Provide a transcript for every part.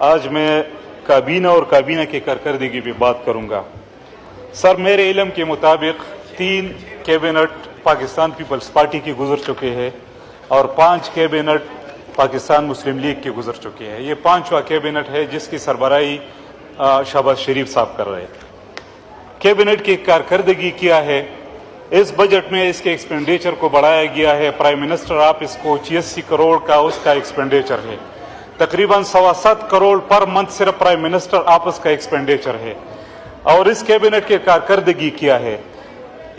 آج میں کابینہ اور کابینہ کی کارکردگی پہ بات کروں گا۔ سر، میرے علم کے مطابق 3 کیبنٹ پاکستان پیپلز پارٹی کی گزر چکے ہیں اور 5 کیبنٹ پاکستان مسلم لیگ کے گزر چکے ہیں۔ یہ 5واں کیبنٹ ہے جس کی سربراہی شہباز شریف صاحب کر رہے ہیں۔ کیبنٹ کی کارکردگی کیا ہے؟ اس بجٹ میں اس کے ایکسپینڈیچر کو بڑھایا گیا ہے۔ پرائم منسٹر آفس کو 86 کروڑ کا اس کا ایکسپینڈیچر ہے۔ تقریباً 7.25 کروڑ پر منتھ صرف پرائم منسٹر آفس کا ایکسپینڈیچر ہے۔ اور اس کیبنٹ کی کارکردگی کیا ہے؟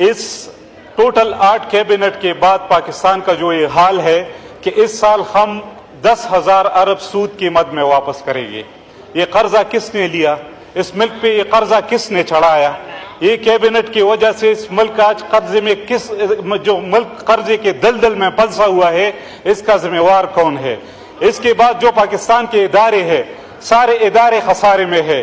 اس ٹوٹل 8 کیبنٹ کے بعد پاکستان کا جو یہ حال ہے کہ اس سال ہم 10,000 ارب سود کی مد میں واپس کریں گے۔ یہ قرضہ کس نے لیا؟ اس ملک پہ یہ قرضہ کس نے چڑھایا؟ یہ کیبنٹ کی وجہ سے اس ملک آج قرضے میں جو ملک قرضے کے دلدل میں پھنسا ہوا ہے، اس کا ذمہ وار کون ہے؟ اس کے بعد جو پاکستان کے ادارے ہیں، سارے ادارے خسارے میں ہے۔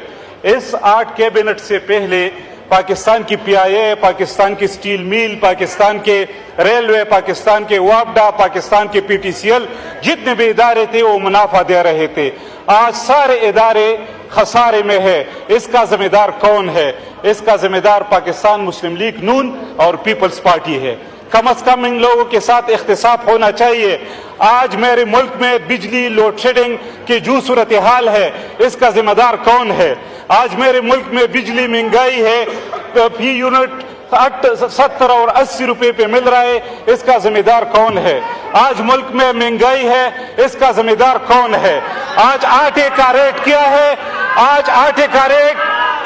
اس 8 کیبنٹ سے پہلے پاکستان کی پی آئی اے، پاکستان کی سٹیل میل، پاکستان کے ریلوے، پاکستان کے وابڈا، پاکستان کے پی ٹی سی ایل، جتنے بھی ادارے تھے وہ منافع دے رہے تھے۔ آج سارے ادارے خسارے میں ہے۔ اس کا ذمہ دار کون ہے؟ اس کا ذمہ دار پاکستان مسلم لیگ نون اور پیپلز پارٹی ہے۔ کم از کم ان لوگوں کے ساتھ احتساب ہونا چاہیے۔ آج میرے ملک میں بجلی لوڈ شیڈنگ کی جو صورتحال ہے، اس کا ذمہ دار کون ہے؟ آج میرے ملک میں بجلی مہنگائی ہے، فی یونٹ 70 اور 80 روپے پہ مل رہا ہے، اس کا ذمہ دار کون ہے؟ آج ملک میں مہنگائی ہے، اس کا ذمہ دار کون ہے؟ آج آٹے کا ریٹ کیا ہے؟ آج آٹے کا ریٹ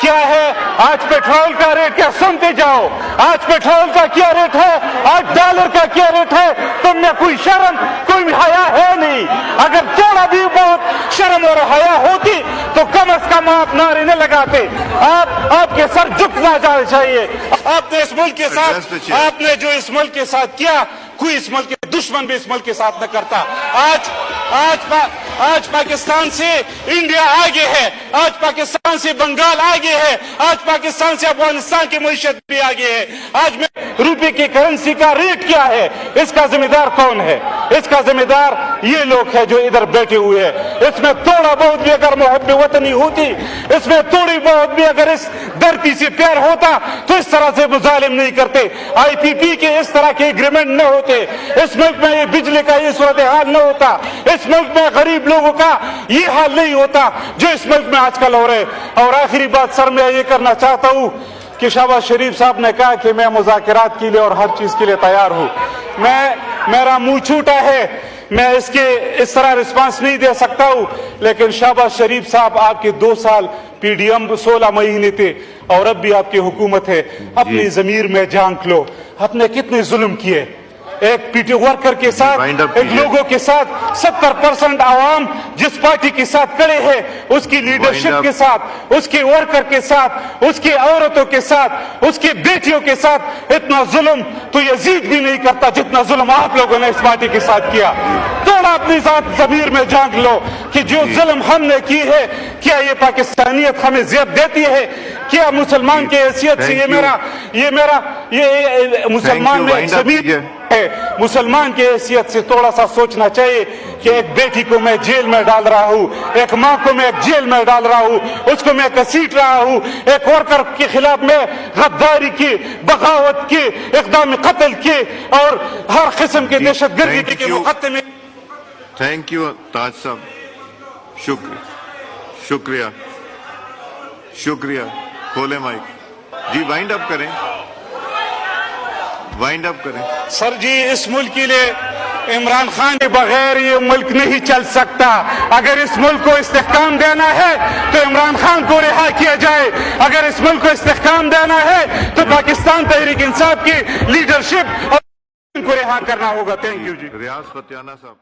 کیا ہے؟ آج پیٹرول کا ریٹ کیا؟ سنتے جاؤ، آج پیٹرول کا کیا ریٹ ہے؟ آج ڈالر کا کیا ریٹ ہے؟ تم میں کوئی شرم، کوئی حیا ہے نہیں؟ اگر تھوڑا بھی بہت شرم اور حیا ہوتی تو کم از کم آپ نعرے نہ لگاتے۔ آپ کے سر جھکنا چاہیے۔ آپ نے اس ملک کے ساتھ، آپ نے جو اس ملک کے ساتھ کیا، کوئی اس ملک کے دشمن بھی اس ملک کے ساتھ نہ کرتا۔ آج پاکستان سے انڈیا آگے ہے، آج پاکستان سے بنگال آگے ہے، آج پاکستان سے افغانستان کی معیشت بھی آگے ہے۔ آج میں روپے کی کرنسی کا ریٹ کیا ہے؟ اس کا ذمہ دار کون ہے؟ اس کا ذمہ دار یہ لوگ ہیں جو ادھر بیٹھے ہوئے ہیں۔ اس میں تھوڑا بہت بھی اگر محب وطنی ہوتی، اس میں تھوڑی بہت بھی اگر اس دھرتی سے پیار ہوتا تو اس طرح سے مظالم نہیں کرتے، آئی پی پی کے اس طرح کے ایگریمنٹ نہ ہوتے، اس ملک میں یہ بجلی کا یہ صورتحال نہ ہوتا، اس ملک میں غریب لوگوں کا یہ حال نہیں ہوتا جو اس ملک میں آج کل ہو رہے۔ اور آخری بات سر، میں یہ کرنا چاہتا ہوں کہ شہباز شریف صاحب نے کہا کہ میں مذاکرات کے لیے اور ہر چیز کے لیے تیار ہوں۔ میرا منہ چھوٹا ہے، میں اس طرح رسپانس نہیں دے سکتا ہوں، لیکن شہباز شریف صاحب آپ کے 2 سال پی ڈی ایم 16 مہینے تھے اور اب بھی آپ کی حکومت ہے۔ اپنی ضمیر میں جھانک لو، آپ نے کتنے ظلم کیے ایک پی ٹی ورکر کے ساتھ، ایک لوگوں کے ساتھ۔ 70% عوام جس پارٹی کے ساتھ کھڑے ہیں، اس کی لیڈرشپ کے ساتھ، اس کے ورکر کے ساتھ، اس کی عورتوں کے ساتھ، اس کی بیٹیوں کے ساتھ اتنا ظلم تو یزید بھی نہیں کرتا جتنا ظلم آپ لوگوں نے اس پارٹی کے ساتھ کیا۔ تھوڑا اپنی ذات ضمیر میں جھانک لو کہ جو ظلم ہم نے کی ہے، کیا یہ پاکستانیت ہمیں زیب دیتی ہے؟ کیا مسلمان کی حیثیت سے یہ مسلمان میں ضمیر ہے؟ مسلمان کی حیثیت سے تھوڑا سا سوچنا چاہیے کہ ایک بیٹی کو میں جیل میں ڈال رہا ہوں، ایک ماں کو میں جیل میں ڈال رہا ہوں، اس کو میں گھسیٹ رہا ہوں، ایک ورکر کے خلاف میں غداری کی، بغاوت کی، اقدام قتل کی اور ہر قسم کے دہشت گردی کے مقدمے۔ تھینک یو تاج صاحب، شکریہ شکریہ۔ کھولے مائک جی، وائنڈ اپ کریں، وائنڈ اپ کریں۔ سر جی، اس ملک کے لیے عمران خان کے بغیر یہ ملک نہیں چل سکتا۔ اگر اس ملک کو استحکام دینا ہے تو عمران خان کو رہا کیا جائے۔ اگر اس ملک کو استحکام دینا ہے تو پاکستان تحریک انصاف کی لیڈرشپ کو رہا کرنا ہوگا۔ تھینک یو جی۔ ریاض فتیانہ صاحب۔